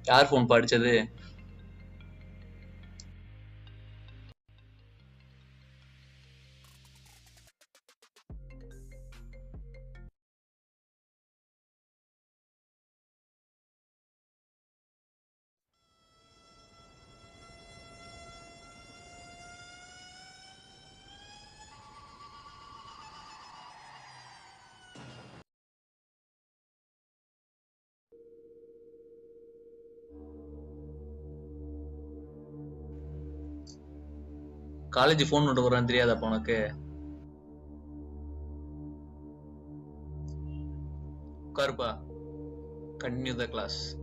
யார் ஃபோன் படிச்சது? College phone note வரான்னு தெரியாதாப்பா உனக்கு? உட்காருப்பா. Continue the class.